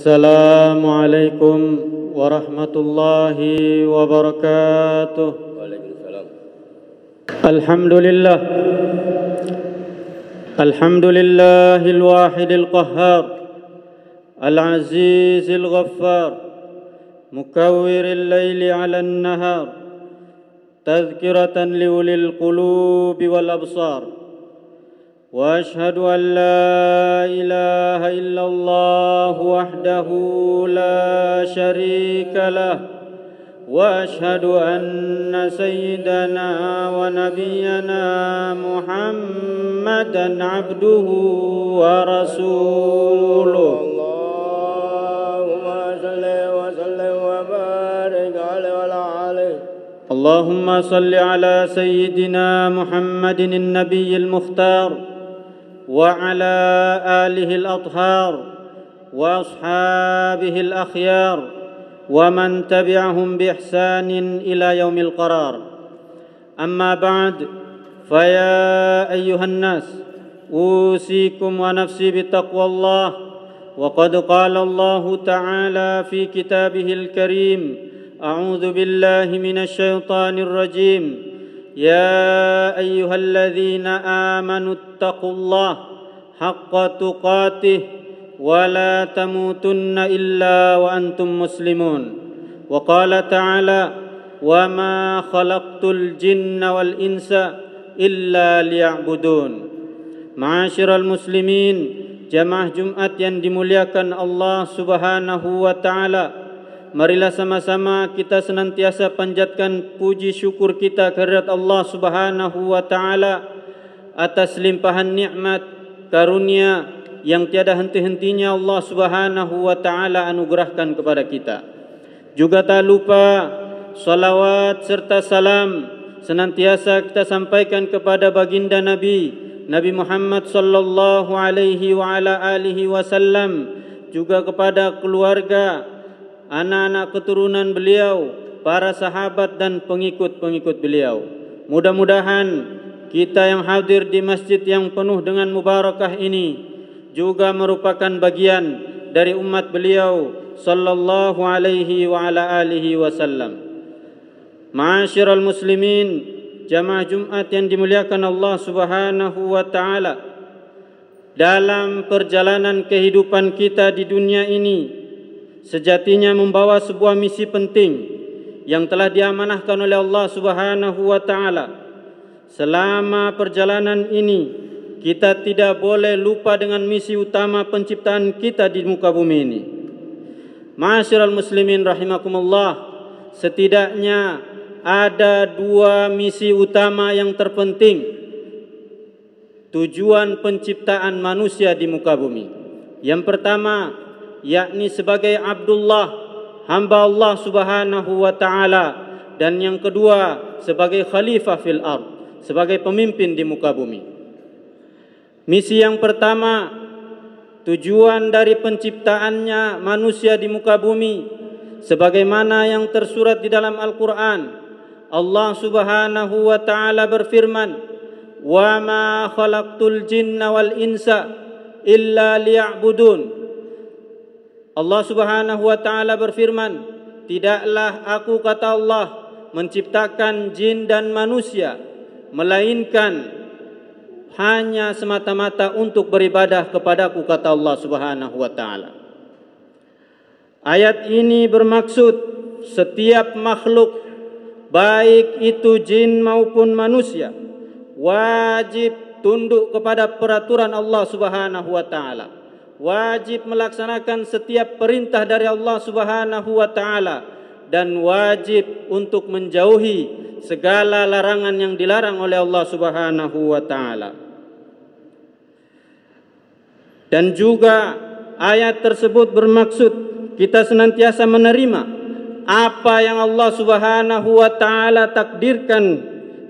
السلام عليكم ورحمة الله وبركاته. وعليكم السلام. الحمد لله الواحد القهار العزيز الغفار مكور الليل على النهار تذكرة لأولي القلوب والأبصار. وأشهد أن لا إله إلا الله وحده لا شريك له، وأشهد أن سيدنا ونبينا محمدا عبده ورسوله. اللهم صل وسلم وبارك عليه وعلى آله. اللهم صل على سيدنا محمد النبي المختار وعلى آله الأطهار وأصحابه الأخيار ومن تبعهم بإحسان إلى يوم القرار. أما بعد، فيا أيها الناس أوصيكم ونفسي بتقوى الله. وقد قال الله تعالى في كتابه الكريم: أعوذ بالله من الشيطان الرجيم. يا أيها الذين آمنوا اتقوا الله حق تقاته ولا تموتن إلا وأنتم مسلمون. وقال تعالى: وما خلقت الجن والإنس إلا ليعبدون. Ma'asyiral muslimin, jamaah Jumat yang dimuliakan Allah Subhanahu wa taala, marilah sama-sama kita senantiasa panjatkan puji syukur kita kehadirat Allah Subhanahu wa taala atas limpahan nikmat karunia yang tiada henti-hentinya Allah Subhanahu wa taala anugerahkan kepada kita. Juga tak lupa salawat serta salam senantiasa kita sampaikan kepada baginda Nabi Muhammad sallallahu alaihi wa ala alihi wasallam, juga kepada keluarga, anak-anak keturunan beliau, para sahabat dan pengikut-pengikut beliau. Mudah-mudahan kita yang hadir di masjid yang penuh dengan mubarakah ini juga merupakan bagian dari umat beliau sallallahu alaihi wa ala alihi wasallam. Ma'asyiral muslimin, jamaah Jumat yang dimuliakan Allah Subhanahu wa taala, dalam perjalanan kehidupan kita di dunia ini sejatinya membawa sebuah misi penting yang telah diamanahkan oleh Allah Subhanahu wa taala. Selama perjalanan ini kita tidak boleh lupa dengan misi utama penciptaan kita di muka bumi ini. Ma'asyiral muslimin rahimakumullah, setidaknya ada dua misi utama yang terpenting tujuan penciptaan manusia di muka bumi. Yang pertama, yakni sebagai Abdullah, hamba Allah Subhanahu wa taala, dan yang kedua sebagai khalifah fil ard, sebagai pemimpin di muka bumi. Misi yang pertama, tujuan dari penciptaannya manusia di muka bumi, sebagaimana yang tersurat di dalam Al-Quran. Allah Subhanahu wa taala berfirman: "Wa ma khalaqtul jinna wal insa illa liya'budun." Allah Subhanahu wa taala berfirman, tidaklah aku, kata Allah, menciptakan jin dan manusia melainkan hanya semata-mata untuk beribadah kepadaku, kata Allah Subhanahu wa taala. Ayat ini bermaksud setiap makhluk, baik itu jin maupun manusia, wajib tunduk kepada peraturan Allah Subhanahu wa taala, wajib melaksanakan setiap perintah dari Allah Subhanahu wa taala, dan wajib untuk menjauhi segala larangan yang dilarang oleh Allah Subhanahu wa taala. Dan juga ayat tersebut bermaksud kita senantiasa menerima apa yang Allah Subhanahu wa taala takdirkan,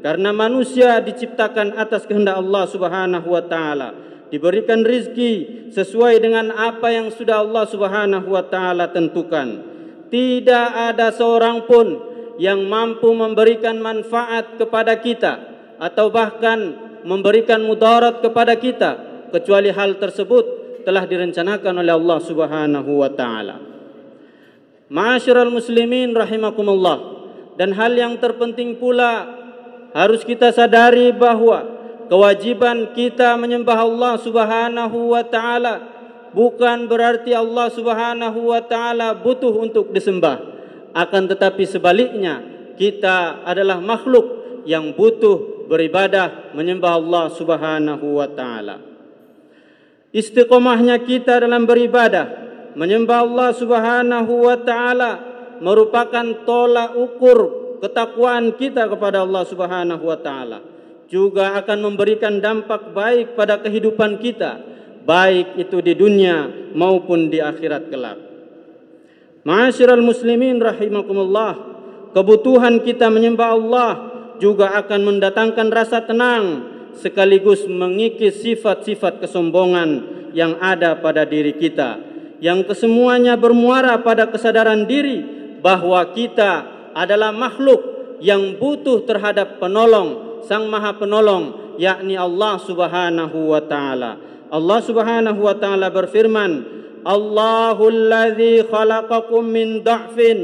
karena manusia diciptakan atas kehendak Allah Subhanahu wa taala, diberikan rizki sesuai dengan apa yang sudah Allah Subhanahu wa taala tentukan. Tidak ada seorang pun yang mampu memberikan manfaat kepada kita atau bahkan memberikan mudarat kepada kita, kecuali hal tersebut telah direncanakan oleh Allah Subhanahu wa taala. Ma'asyiral muslimin rahimakumullah, dan hal yang terpenting pula harus kita sadari bahwa kewajiban kita menyembah Allah Subhanahu wa taala bukan berarti Allah Subhanahu wa taala butuh untuk disembah, akan tetapi sebaliknya kita adalah makhluk yang butuh beribadah menyembah Allah Subhanahu wa taala. Istiqomahnya kita dalam beribadah menyembah Allah Subhanahu wa taala merupakan tolak ukur ketakwaan kita kepada Allah Subhanahu wa taala. Juga akan memberikan dampak baik pada kehidupan kita, baik itu di dunia maupun di akhirat kelak. Ma'asyiral muslimin rahimakumullah, kebutuhan kita menyembah Allah juga akan mendatangkan rasa tenang sekaligus mengikis sifat-sifat kesombongan yang ada pada diri kita, yang kesemuanya bermuara pada kesadaran diri bahwa kita adalah makhluk yang butuh terhadap penolong, Sang Maha Penolong, yakni Allah Subhanahu wa taala. Allah Subhanahu wa taala berfirman, Allahul ladzi khalaqakum min dha'fin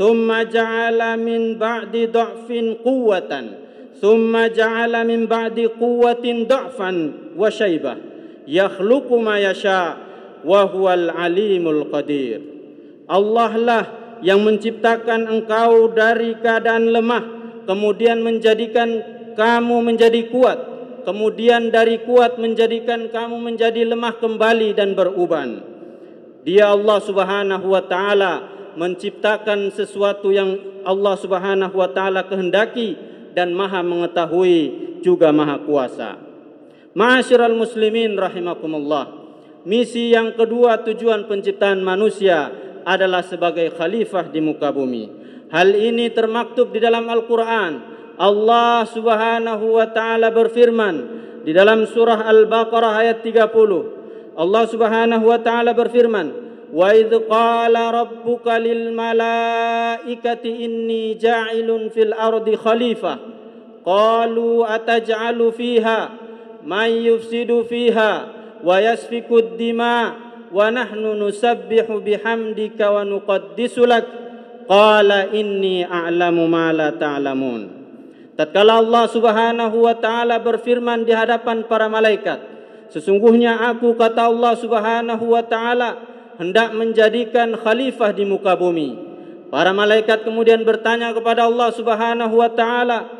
thumma ja'ala min ba'di dha'fin quwwatan thumma ja'ala min ba'di quwwatin dha'fan wa syaibah yakhluqu ma yasha wa huwal alimul qadir. Allah lah yang menciptakan engkau dari keadaan lemah, kemudian menjadikan kamu menjadi kuat, kemudian dari kuat menjadikan kamu menjadi lemah kembali dan beruban. Dia Allah Subhanahu wa taala menciptakan sesuatu yang Allah Subhanahu wa taala kehendaki dan Maha mengetahui juga Maha kuasa. Ma'asyiral muslimin rahimakumullah, misi yang kedua tujuan penciptaan manusia adalah sebagai khalifah di muka bumi. Hal ini termaktub di dalam Al-Quran. Allah Subhanahu wa taala berfirman di dalam surah Al-Baqarah ayat 30. Allah Subhanahu wa taala berfirman, "Wa idz qala rabbuka lil malaikati inni ja'ilun fil ardi khalifah qalu ataj'alu fiha may yufsidu fiha wa yasfiku ad-dima wa nahnu nusabbihu bihamdika wa nuqaddisu lak qala inni a'lamu ma la ta'lamun." Tatkala Allah Subhanahu wa taala berfirman di hadapan para malaikat, sesungguhnya aku, kata Allah Subhanahu wa taala, hendak menjadikan khalifah di muka bumi. Para malaikat kemudian bertanya kepada Allah Subhanahu wa taala,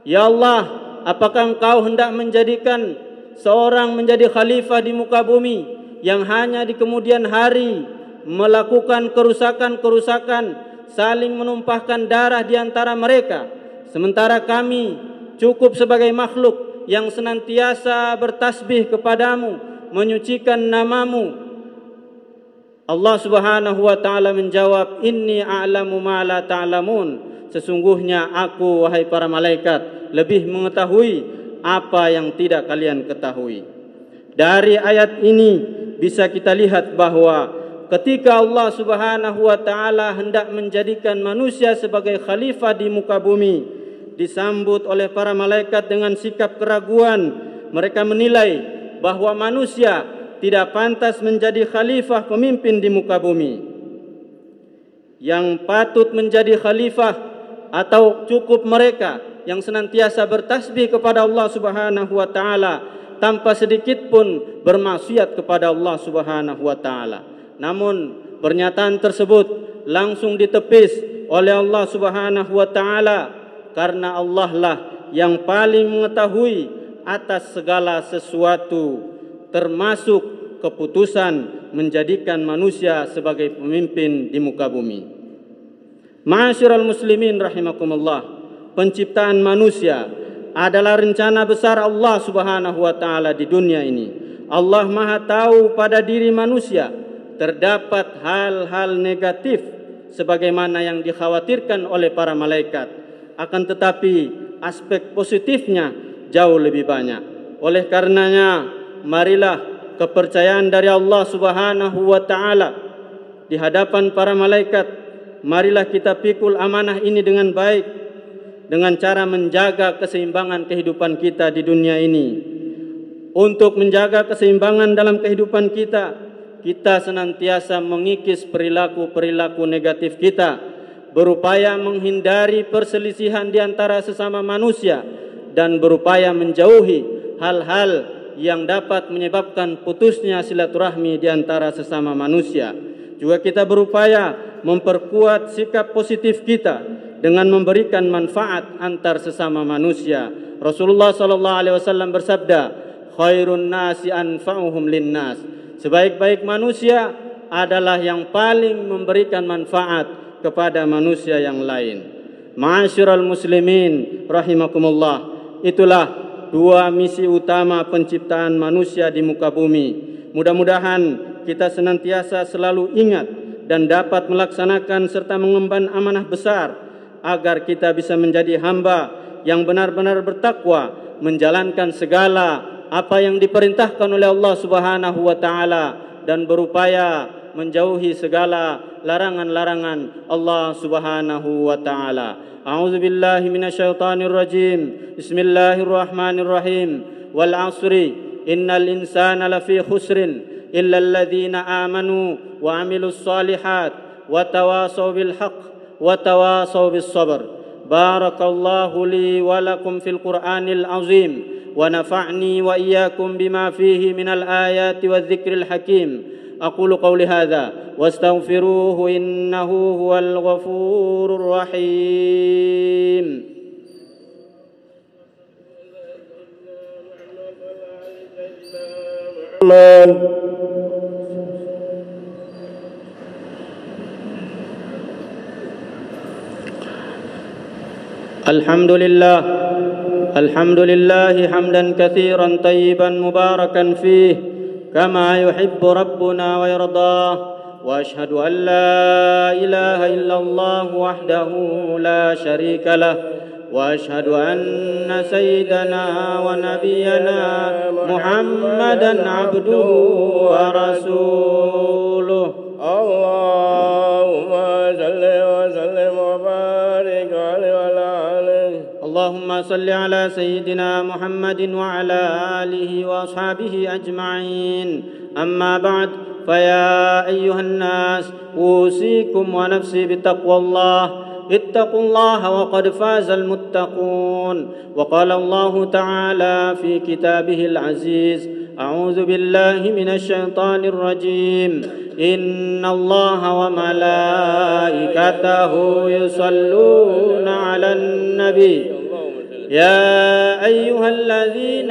"Ya Allah, apakah engkau hendak menjadikan seorang menjadi khalifah di muka bumi yang hanya di kemudian hari melakukan kerusakan-kerusakan, saling menumpahkan darah di antara mereka, sementara kami cukup sebagai makhluk yang senantiasa bertasbih kepadamu, menyucikan namamu?" Allah Subhanahu wa taala menjawab, "Inni a'lamu ma la ta'lamun." Sesungguhnya aku, wahai para malaikat, lebih mengetahui apa yang tidak kalian ketahui. Dari ayat ini bisa kita lihat bahwa ketika Allah Subhanahu wa taala hendak menjadikan manusia sebagai khalifah di muka bumi, disambut oleh para malaikat dengan sikap keraguan. Mereka menilai bahwa manusia tidak pantas menjadi khalifah pemimpin di muka bumi. Yang patut menjadi khalifah atau cukup mereka yang senantiasa bertasbih kepada Allah Subhanahu wa taala tanpa sedikit pun bermaksiat kepada Allah Subhanahu wa taala. Namun pernyataan tersebut langsung ditepis oleh Allah Subhanahu wa taala, karena Allah lah yang paling mengetahui atas segala sesuatu, termasuk keputusan menjadikan manusia sebagai pemimpin di muka bumi. Ma'asyiral muslimin rahimakumullah, penciptaan manusia adalah rencana besar Allah Subhanahu wa taala di dunia ini. Allah Maha tahu pada diri manusia terdapat hal-hal negatif sebagaimana yang dikhawatirkan oleh para malaikat. Akan tetapi aspek positifnya jauh lebih banyak. Oleh karenanya, marilah kepercayaan dari Allah Subhanahu wa taala di hadapan para malaikat, marilah kita pikul amanah ini dengan baik dengan cara menjaga keseimbangan kehidupan kita di dunia ini. untuk menjaga keseimbangan dalam kehidupan kita, kita senantiasa mengikis perilaku-perilaku negatif kita, berupaya menghindari perselisihan di antara sesama manusia, dan berupaya menjauhi hal-hal yang dapat menyebabkan putusnya silaturahmi di antara sesama manusia. Juga kita berupaya memperkuat sikap positif kita dengan memberikan manfaat antar sesama manusia. Rasulullah SAW bersabda, khairun nasi anfa'uhum linnas. Sebaik-baik manusia adalah yang paling memberikan manfaat kepada manusia yang lain. Ma'asyiral muslimin rahimakumullah. Itulah dua misi utama penciptaan manusia di muka bumi. Mudah-mudahan kita senantiasa selalu ingat dan dapat melaksanakan serta mengemban amanah besar agar kita bisa menjadi hamba yang benar-benar bertakwa, menjalankan segala apa yang diperintahkan oleh Allah Subhanahu wa taala dan berupaya menjauhi segala larangan-larangan Allah Subhanahu wa taala. A'udzu billahi minasyaitonir rajim. Bismillahirrahmanirrahim. Wal 'ashri innal insana lafi khusrin illa alladhina amanu wa 'amilus shalihat wa tawasaw bil haqq wa tawasaw bis sabr. Barakallahu li wa lakum fil Qur'anil azim wa nafa'ni wa iyyakum bima fihi minal ayati wadh-dhikril hakim. أقول قولي هذا واستغفروه إنه هو الغفور الرحيم. الحمد لله حمدا كثيرا طيبا مباركا فيه كما يحب ربنا ويرضاه، وأشهد أن لا إله إلا الله وحده لا شريك له، وأشهد أن سيدنا ونبينا محمدا عبده ورسوله. اللهم صل وسلم وبارك عليه وعلى آله. اللهم صل على سيدنا محمد وعلى آله وأصحابه أجمعين. أما بعد، فيا أيها الناس أوصيكم ونفسي بتقوى الله. اتقوا الله وقد فاز المتقون. وقال الله تعالى في كتابه العزيز: أعوذ بالله من الشيطان الرجيم. إن الله وملائكته يصلون على النبي يا أيها الذين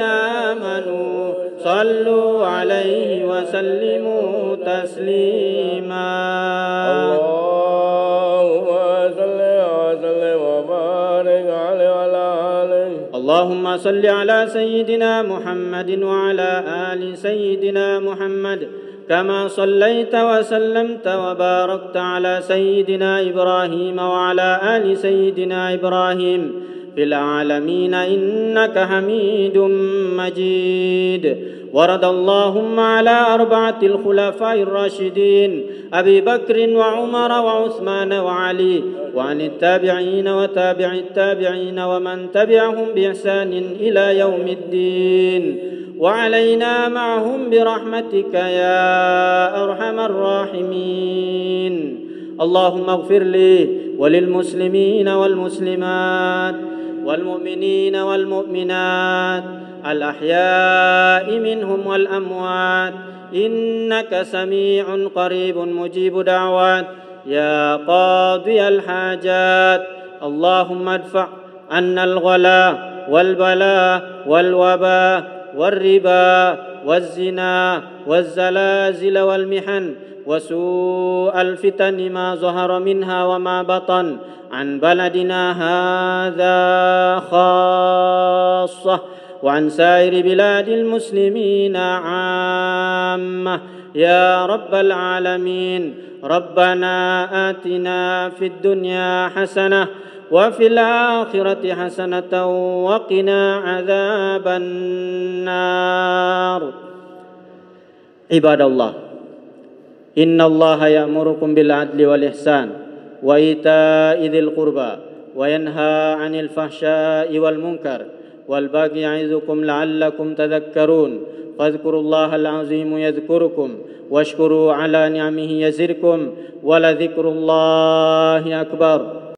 آمنوا صلوا عليه وسلموا تسليما. اللهم صل وسلم وبارك عليه وعلى آله. اللهم صل على سيدنا محمد وعلى آل سيدنا محمد كما صليت وسلمت وباركت على سيدنا إبراهيم وعلى آل سيدنا إبراهيم في العالمين إنك حميد مجيد. ورضى اللهم على أربعة الخلفاء الراشدين أبي بكر وعمر وعثمان وعلي، وعن التابعين وتابع التابعين ومن تبعهم بإحسان إلى يوم الدين، وعلينا معهم برحمتك يا أرحم الراحمين. اللهم اغفر لي وللمسلمين والمسلمات والمؤمنين والمؤمنات الأحياء منهم والأموات إنك سميع قريب مجيب دعوات يا قاضي الحاجات. اللهم ادفع عنا الغلاء والبلاء والوباء والربا والزنا والزلازل والمحن وسوء الفتن ما ظهر منها وما بطن عن بلدنا هذا خاصة وعن سائر بلاد المسلمين عامة يا رب العالمين. ربنا آتنا في الدنيا حسنة وفي الآخرة حسنة وقنا عذاب النار. عباد الله، إن الله يأمركم بالعدل والإحسان وإيتاء ذي القربى وينهى عن الفحشاء والمنكر والباقي يعظكم لعلكم تذكرون فاذكروا الله العظيم يذكركم واشكروا على نعمه يزدكم ولذكر الله أكبر